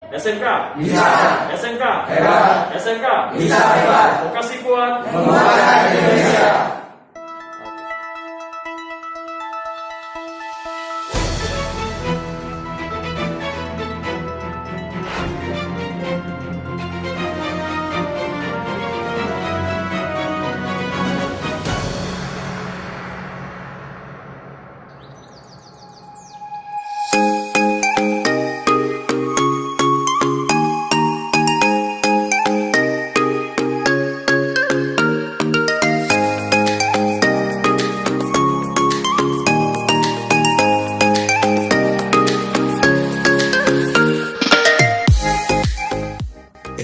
SMK bisa, SMK hebat, SMK bisa hebat, vokasi kuat menguatkan Indonesia.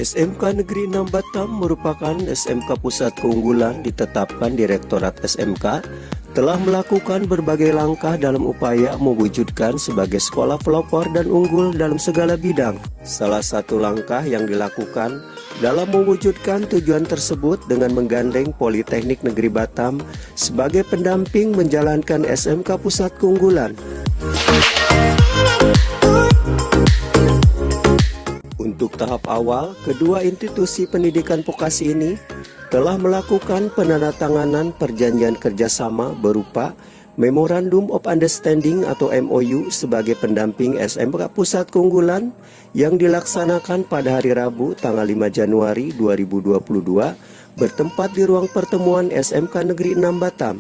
SMK Negeri 6 Batam merupakan SMK pusat keunggulan ditetapkan Direktorat SMK telah melakukan berbagai langkah dalam upaya mewujudkan sebagai sekolah pelopor dan unggul dalam segala bidang. Salah satu langkah yang dilakukan dalam mewujudkan tujuan tersebut dengan menggandeng Politeknik Negeri Batam sebagai pendamping menjalankan SMK pusat keunggulan. Untuk tahap awal, kedua institusi pendidikan vokasi ini telah melakukan penandatanganan perjanjian kerjasama berupa Memorandum of Understanding atau MOU sebagai pendamping SMK Pusat Keunggulan yang dilaksanakan pada hari Rabu tanggal 5 Januari 2022 bertempat di ruang pertemuan SMK Negeri 6 Batam.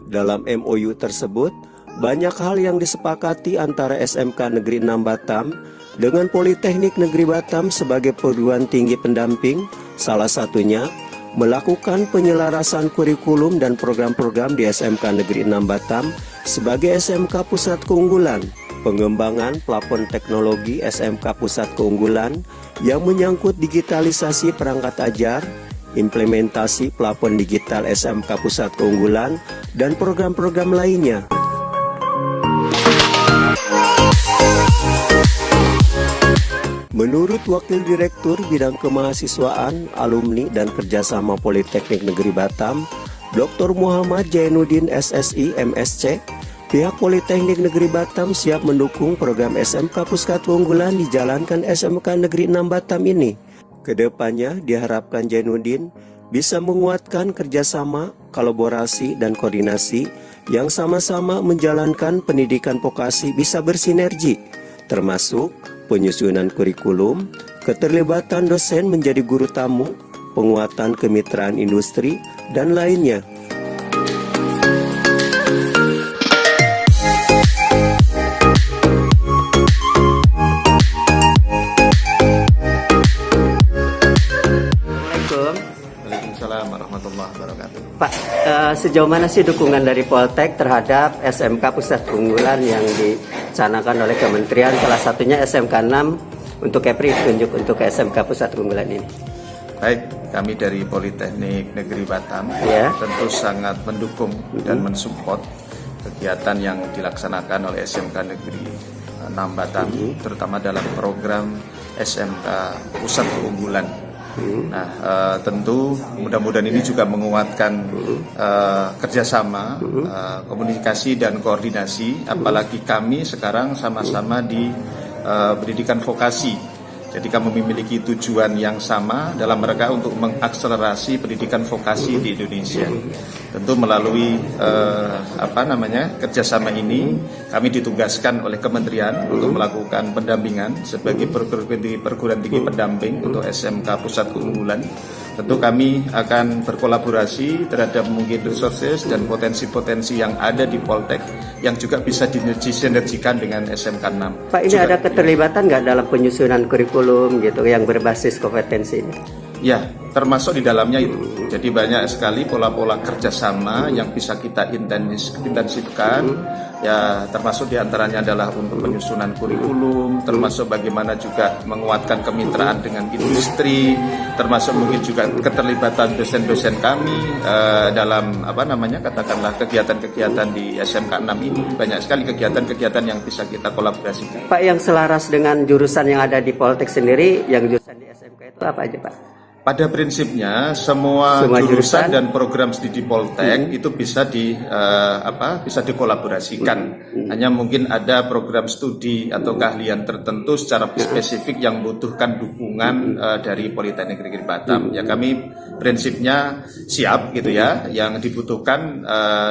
Dalam MOU tersebut, banyak hal yang disepakati antara SMK Negeri 6 Batam dengan Politeknik Negeri Batam sebagai perguruan tinggi pendamping, salah satunya melakukan penyelarasan kurikulum dan program-program di SMK Negeri 6 Batam sebagai SMK Pusat Keunggulan, pengembangan plafon teknologi SMK Pusat Keunggulan yang menyangkut digitalisasi perangkat ajar, implementasi plafon digital SMK Pusat Keunggulan, dan program-program lainnya. Menurut Wakil Direktur Bidang Kemahasiswaan, Alumni dan Kerjasama Politeknik Negeri Batam, Dr. Muhammad Jainuddin SSI MSC, pihak Politeknik Negeri Batam siap mendukung program SMK Pusat Keunggulan dijalankan SMK Negeri 6 Batam ini. Kedepannya diharapkan Jainuddin bisa menguatkan kerjasama, kolaborasi, dan koordinasi yang sama-sama menjalankan pendidikan vokasi bisa bersinergi, termasuk penyusunan kurikulum, keterlibatan dosen menjadi guru tamu, penguatan kemitraan industri, dan lainnya. Waalaikumsalam warahmatullahi wabarakatuh. Pak, sejauh mana sih dukungan dari Poltek terhadap SMK Pusat Keunggulan yang dicanangkan oleh Kementerian, salah satunya SMK 6 untuk Kepri tunjuk untuk SMK Pusat Keunggulan ini? Baik, kami dari Politeknik Negeri Batam tentu sangat mendukung dan mensupport kegiatan yang dilaksanakan oleh SMK Negeri 6 Batam, terutama dalam program SMK Pusat Keunggulan. Nah, tentu mudah-mudahan ini juga menguatkan kerjasama, komunikasi dan koordinasi, apalagi kami sekarang sama-sama di pendidikan vokasi. Jadi kami memiliki tujuan yang sama dalam rangka untuk mengakselerasi pendidikan vokasi di Indonesia. Tentu melalui kerjasama ini kami ditugaskan oleh Kementerian untuk melakukan pendampingan sebagai perguruan tinggi pendamping untuk SMK Pusat Keunggulan. Tentu kami akan berkolaborasi terhadap mungkin resources dan potensi-potensi yang ada di Poltek yang juga bisa disinergikan dengan SMK 6. Pak, ini juga ada keterlibatan nggak dalam penyusunan kurikulum gitu yang berbasis kompetensi ini? Ya, termasuk di dalamnya itu. Jadi banyak sekali pola-pola kerjasama yang bisa kita intensifkan. Ya, termasuk diantaranya adalah untuk penyusunan kurikulum, termasuk bagaimana juga menguatkan kemitraan dengan industri, termasuk mungkin juga keterlibatan dosen-dosen kami dalam katakanlah kegiatan-kegiatan di SMK 6 ini. Banyak sekali kegiatan-kegiatan yang bisa kita kolaborasikan. Pak, yang selaras dengan jurusan yang ada di Poltek sendiri, yang jurusan di SMK itu apa aja, Pak? Pada prinsipnya semua jurusan dan program studi Poltek itu bisa bisa dikolaborasikan. Hanya mungkin ada program studi atau keahlian tertentu secara spesifik yang membutuhkan dukungan dari Politeknik Negeri Batam. Ya kami prinsipnya siap gitu ya, yang dibutuhkan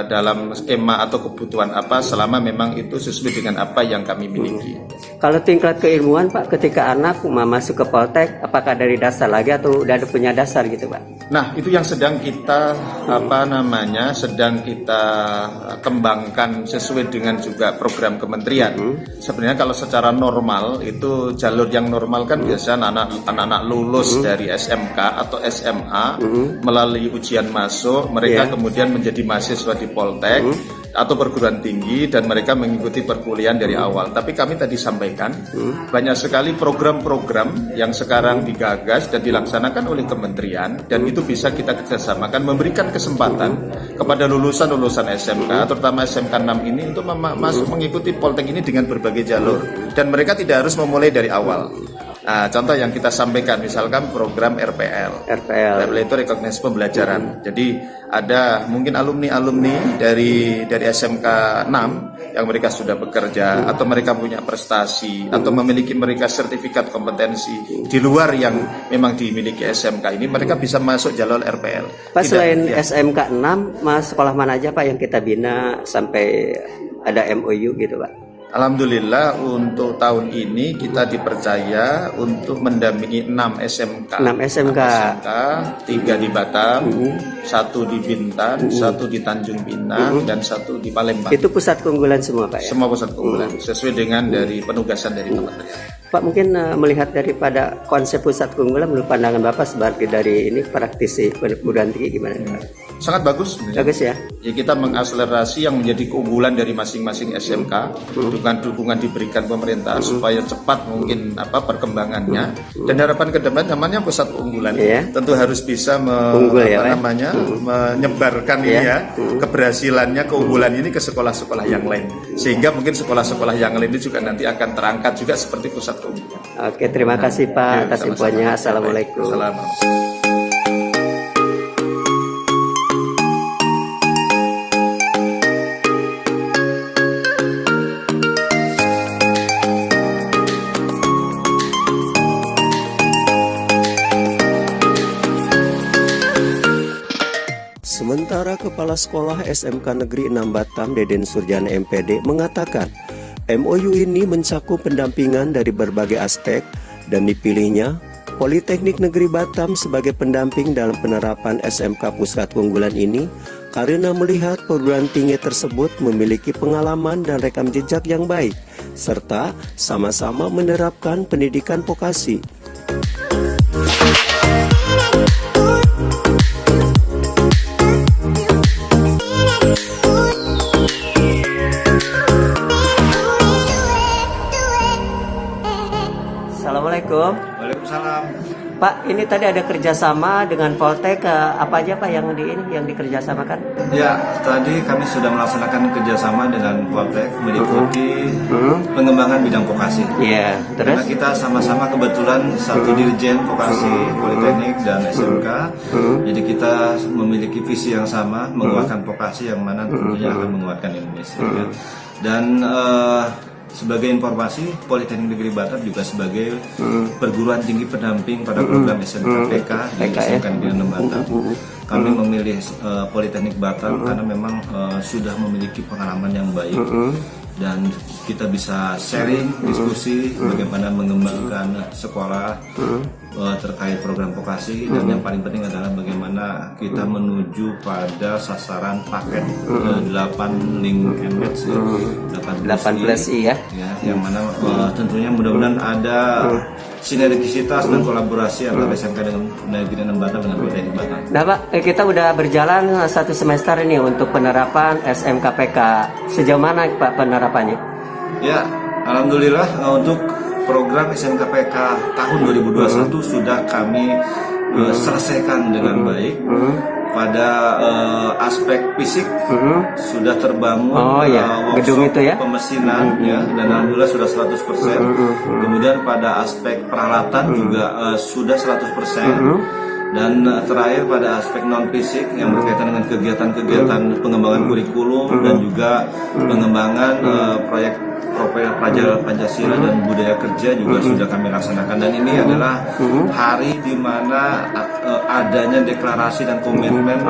dalam skema atau kebutuhan apa selama memang itu sesuai dengan apa yang kami miliki. Kalau tingkat keilmuan Pak, ketika anak masuk ke Poltek, apakah dari dasar lagi atau udah ada punya dasar gitu Pak? Nah, itu yang sedang kita sedang kita kembangkan sesuai dengan juga program kementerian. Sebenarnya kalau secara normal itu jalur yang normal kan biasanya anak-anak lulus dari SMK atau SMA melalui ujian masuk, mereka kemudian menjadi mahasiswa di Poltek atau perguruan tinggi dan mereka mengikuti perkuliahan dari awal. Tapi kami tadi sampaikan banyak sekali program-program yang sekarang digagas dan dilaksanakan oleh kementerian, dan itu bisa kita kerjasamakan memberikan kesempatan kepada lulusan-lulusan SMK terutama SMK 6 ini untuk masuk mengikuti Poltek ini dengan berbagai jalur, dan mereka tidak harus memulai dari awal. Nah, contoh yang kita sampaikan misalkan program RPL itu rekognisi pembelajaran. Jadi ada mungkin alumni dari SMK 6 yang mereka sudah bekerja atau mereka punya prestasi atau memiliki mereka sertifikat kompetensi di luar yang memang dimiliki SMK ini, mereka bisa masuk jalur RPL. Pak, selain SMK 6, sekolah mana aja Pak yang kita bina sampai ada MOU gitu Pak? Alhamdulillah untuk tahun ini kita dipercaya untuk mendampingi 6 SMK. 3 di Batam, 1 di Bintan, 1 di Tanjung Pinang, dan 1 di Palembang. Itu pusat keunggulan semua Pak ya? Semua pusat keunggulan, sesuai dengan dari penugasan dari kementerian. Pak, mungkin melihat daripada konsep pusat keunggulan menurut pandangan Bapak sebagai dari ini praktisi perguruan tinggi gimana Pak? Sangat bagus. Bagus ya? Ya, kita mengakselerasi yang menjadi keunggulan dari masing-masing SMK dengan dukungan diberikan pemerintah supaya cepat mungkin perkembangannya, dan harapan ke depan namanya pusat keunggulan tentu harus bisa menyebarkan ini keberhasilannya, keunggulan ini ke sekolah-sekolah yang lain, sehingga mungkin sekolah-sekolah yang lain itu juga nanti akan terangkat juga seperti pusat keunggulan. Oke, terima kasih Pak atas infonya. Assalamualaikum. Assalamualaikum. Sementara Kepala Sekolah SMK Negeri 6 Batam Deden Surjana MPD mengatakan MOU ini mencakup pendampingan dari berbagai aspek dan dipilihnya Politeknik Negeri Batam sebagai pendamping dalam penerapan SMK Pusat Keunggulan ini karena melihat perguruan tinggi tersebut memiliki pengalaman dan rekam jejak yang baik serta sama-sama menerapkan pendidikan vokasi. Assalamualaikum. Waalaikumsalam. Pak, ini tadi ada kerjasama dengan Poltek, apa aja Pak yang dikerjasamakan? Ya, tadi kami sudah melaksanakan kerjasama dengan Poltek meliputi pengembangan bidang vokasi. Iya, terus? Karena kita sama-sama kebetulan satu dirjen vokasi Politeknik dan SMK, jadi kita memiliki visi yang sama, menguatkan vokasi yang mana tentunya akan menguatkan Indonesia. Dan sebagai informasi, Politeknik Negeri Batam juga sebagai perguruan tinggi pendamping pada program SMK PK di SMK Negeri 6 Batam. Kami memilih Politeknik Batam karena memang sudah memiliki pengalaman yang baik, dan kita bisa sharing, diskusi bagaimana mengembangkan sekolah terkait program vokasi, dan yang paling penting adalah bagaimana kita menuju pada sasaran paket 8 link MH 8+I ya, yang mana tentunya mudah-mudahan ada sinergisitas dan kolaborasi antara SMK dengan Negeri 6 Batam dengan Politeknik Batam. Nah Pak, kita udah berjalan 1 semester ini untuk penerapan SMK PK. Sejauh mana Pak penerapannya? Ya, alhamdulillah untuk program SMK PK tahun 2021 sudah kami selesaikan dengan baik. Pada aspek fisik sudah terbangun gedung itu ya, pemesinan dan alhamdulillah sudah 100%. Kemudian pada aspek peralatan juga sudah 100%. Dan terakhir pada aspek non fisik yang berkaitan dengan kegiatan-kegiatan pengembangan kurikulum dan juga pengembangan proyek pelajaran Pancasila dan budaya kerja juga sudah kami laksanakan, dan ini adalah hari di mana adanya deklarasi dan komitmen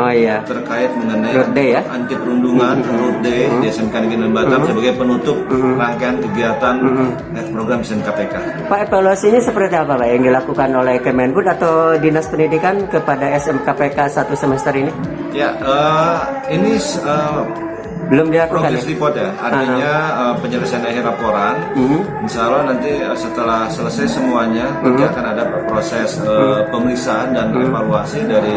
terkait mengenai anti perundungan Road Day di SMK Negeri Batam sebagai penutup rangkaian kegiatan program SMKPK. Pak, evaluasinya seperti apa Pak yang dilakukan oleh Kemendikbud atau Dinas Pendidikan kepada SMKPK 1 semester ini? Ya, ini belum dilakukan progress report ya, artinya penyelesaian akhir laporan. Insya Allah nanti setelah selesai semuanya nanti akan ada proses pemeriksaan dan evaluasi dari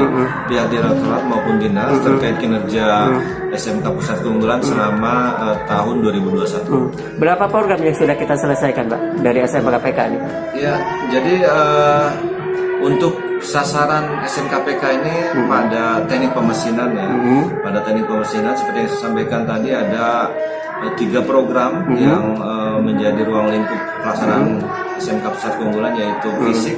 pihak direktorat maupun dinas terkait kinerja SMK Pusat Keunggulan selama tahun 2021. Berapa program yang sudah kita selesaikan Pak dari SMKPK ini? Ya, jadi untuk sasaran SMKPK ini pada teknik pemesinan ya. Pada teknik pemesinan seperti yang saya sampaikan tadi ada 3 program yang menjadi ruang lingkup pelaksanaan SMK Pusat Keunggulan, yaitu fisik,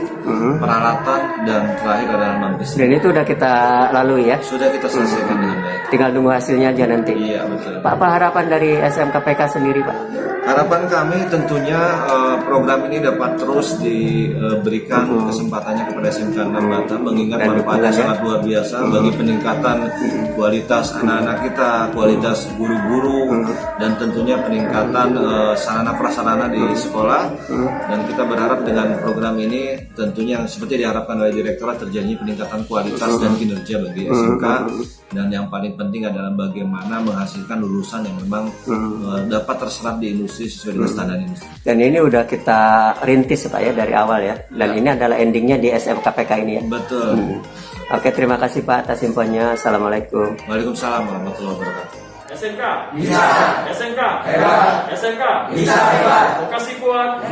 peralatan, dan terakhir adalah non fisik. Dan itu sudah kita lalui ya? Sudah kita selesaikan dengan baik. Tinggal nunggu hasilnya aja nanti. Iya, betul. Pak, apa harapan dari SMKPK sendiri Pak? Harapan kami tentunya program ini dapat terus diberikan kesempatannya kepada SMK 6 Batam, mengingat manfaatnya sangat luar biasa bagi peningkatan kualitas anak-anak kita, kualitas guru-guru, dan tentunya peningkatan sarana prasarana di sekolah. Dan kita berharap dengan program ini tentunya yang seperti diharapkan oleh direktorat terjadinya peningkatan kualitas dan kinerja bagi SMK, dan yang paling penting adalah bagaimana menghasilkan lulusan yang memang dapat terserap di industri sesuai dengan standar industri. Dan ini udah kita rintis Pak ya dari awal ya. Dan ini adalah endingnya di SMKPK ini ya. Betul. Oke, terima kasih Pak atas infonya. Assalamualaikum. Waalaikumsalam warahmatullahi wabarakatuh. SMK bisa, SMK hebat, SMK bisa hebat, vokasi kuat,